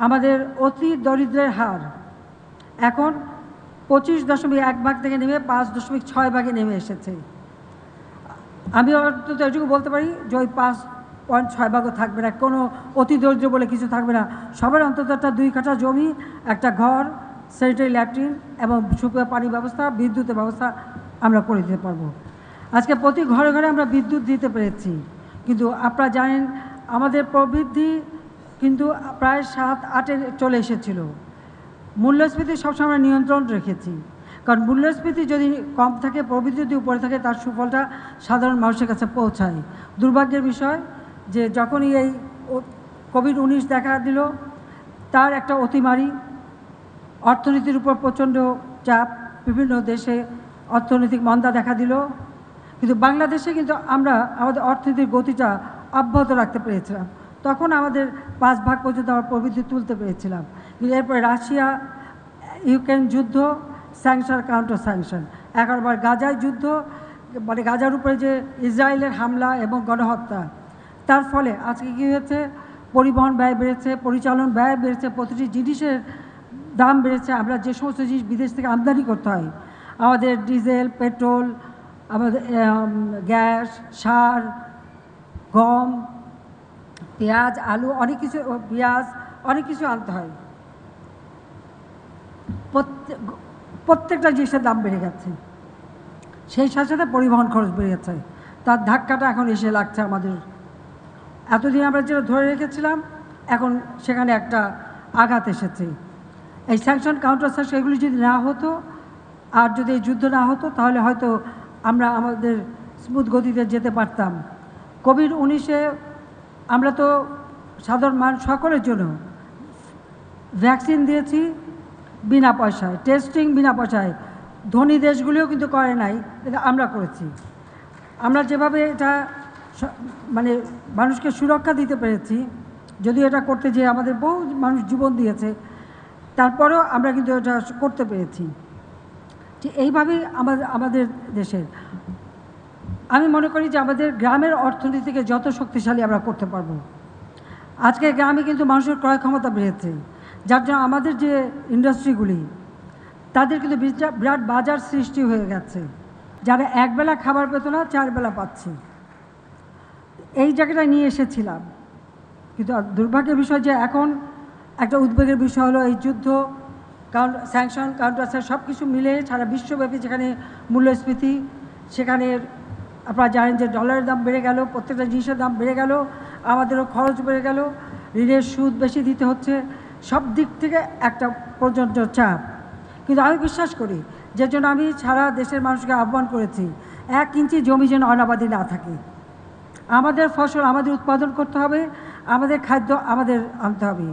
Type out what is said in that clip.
আমাদের অতি দরিদ্রের হার এখন 25.1 ভাগ থেকে নেমে 5.6 ভাগে নেমে এসেছে। আমি অন্তত এটুকু বলতে পারি যে ওই 5.6 ভাগও থাকবে না, কোনো অতি দরিদ্র বলে কিছু থাকবে না। সবার অন্তত একটা 2 কাঠা জমি, একটা ঘর, স্যানিটারি ল্যাট্রিন এবং সুপেয় পানি ব্যবস্থা, বিদ্যুতের ব্যবস্থা আমরা করে দিতে পারবো। আজকে প্রতি ঘরে ঘরে আমরা বিদ্যুৎ দিতে পেরেছি, কিন্তু আপনারা জানেন আমাদের প্রবৃদ্ধি কিন্তু প্রায় 7-8-এ চলে এসেছিল। মূল্যস্ফীতি সবসময় আমরা নিয়ন্ত্রণ রেখেছি, কারণ মূল্যস্ফীতি যদি কম থাকে, প্রবৃদ্ধি যদি উপরে থাকে, তার সুফলটা সাধারণ মানুষের কাছে পৌঁছায়। দুর্ভাগ্যের বিষয় যে যখনই এই কোভিড-19 দেখা দিল, তার একটা অতিমারি, অর্থনীতির উপর প্রচণ্ড চাপ, বিভিন্ন দেশে অর্থনৈতিক মন্দা দেখা দিল, কিন্তু বাংলাদেশে কিন্তু আমরা আমাদের অর্থনীতির গতিটা অব্যাহত রাখতে পেরেছিলাম। তখন আমাদের 5 ভাগ পর্যন্ত আমরা প্রবৃদ্ধি তুলতে পেরেছিলাম। কিন্তু এরপরে রাশিয়া ইউক্রেন যুদ্ধ, স্যাংশন কাউন্টার স্যাংশন, 11 বার গাজায় যুদ্ধ, মানে গাজার উপরে যে ইসরায়েলের হামলা এবং গণহত্যা, তার ফলে আজকে কী হয়েছে, পরিবহন ব্যয় বেড়েছে, পরিচালন ব্যয় বেড়েছে, প্রতিটি জিনিসের দাম বেড়েছে। আমরা যে সমস্ত জিনিস বিদেশ থেকে আমদানি করতে হয়, আমাদের ডিজেল, পেট্রোল, আমাদের গ্যাস, সার, গম, পেঁয়াজ, আলু, অনেক কিছু, পেঁয়াজ, অনেক কিছু আনতে হয়। প্রত্যেকটা জিনিসের দাম বেড়ে গেছে, সেই সাথে সাথে পরিবহন খরচ বেড়ে গেছে। তার ধাক্কাটা এখন এসে লাগছে আমাদের। এতদিন আমরা যেটা ধরে রেখেছিলাম, এখন সেখানে একটা আঘাত এসেছে। এই স্যাংশন কাউন্টার স্যাংশন এগুলি যদি না হতো, আর যদি এই যুদ্ধ না হতো, তাহলে হয়তো আমরা আমাদের স্মুথ গতিতে যেতে পারতাম। কোভিড-19-এ আমরা তো সাধারণ মানুষ সকলের জন্য ভ্যাকসিন দিয়েছি বিনা পয়সায়, টেস্টিং বিনা পয়সায়। ধনী দেশগুলিও কিন্তু করে নাই, এটা আমরা করেছি। আমরা যেভাবে এটা মানে মানুষকে সুরক্ষা দিতে পেরেছি, যদিও এটা করতে যেয়ে আমাদের বহু মানুষ জীবন দিয়েছে, তারপরেও আমরা কিন্তু এটা করতে পেরেছি। ঠিক এইভাবেই আমাদের দেশের, আমি মনে করি যে আমাদের গ্রামের অর্থনীতিকে যত শক্তিশালী আমরা করতে পারবো। আজকে গ্রামে কিন্তু মানুষের ক্রয় ক্ষমতা বেড়েছে, যার জন্য আমাদের যে ইন্ডাস্ট্রিগুলি, তাদের কিন্তু বিরাট বাজার সৃষ্টি হয়ে গেছে। যারা একবেলা খাবার পেত না, 4 বেলা পাচ্ছে। এই জায়গাটা নিয়ে এসেছিলাম, কিন্তু দুর্ভাগ্যের বিষয় যে এখন একটা উদ্বেগের বিষয় হলো এই যুদ্ধ, স্যাংশন কাউন্টার স্যাংশন সব কিছু মিলে সারা বিশ্বব্যাপী যেখানে মূল্যস্ফীতি, সেখানে আপনারা জানেন যে ডলারের দাম বেড়ে গেল, প্রত্যেকটা জিনিসের দাম বেড়ে গেল, আমাদেরও খরচ বেড়ে গেল, ঋণের সুদ বেশি দিতে হচ্ছে, সব দিক থেকে একটা প্রচণ্ড চাপ। কিন্তু আমি বিশ্বাস করি, যে জন্য আমি সারা দেশের মানুষকে আহ্বান করেছি, 1 ইঞ্চি জমি যেন অনাবাদি না থাকে। আমাদের ফসল আমাদের উৎপাদন করতে হবে, আমাদের খাদ্য আমাদের আনতে হবে।